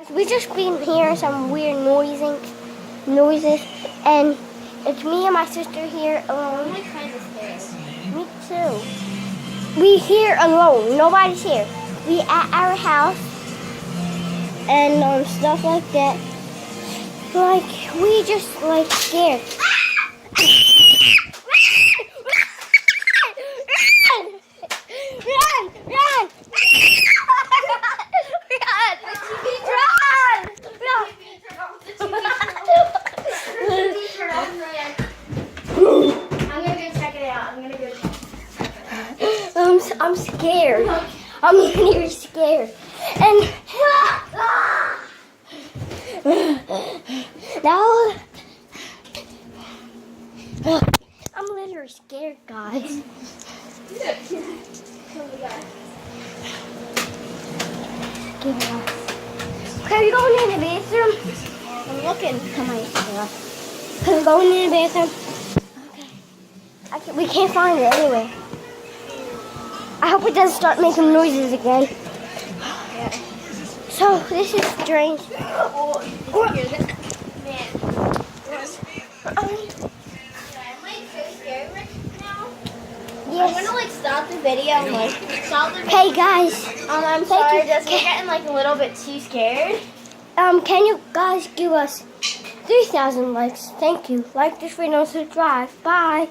We just been hearing some weird noises, and it's me and my sister here alone. I'm kind of scared. Me too. We here alone. Nobody's here. We at our house and stuff like that. Like we just scared. Run! I'm gonna go check it out. I'm scared. I'm really scared. And now I'm literally scared, guys. Okay, we going in the bathroom? I'm looking for my stuff. Can we go in the bathroom? Okay. We can't find it anyway. I hope it doesn't start making noises again. Yeah. So, this is strange. Oh, you hear that? Man. I'm like so scared right now. Yes. I'm gonna stop the video and stop the video. Hey guys, I'm sorry, just we're getting a little bit too scared. can you guys give us 3,000 likes? Thank you. Like this video, subscribe. Bye.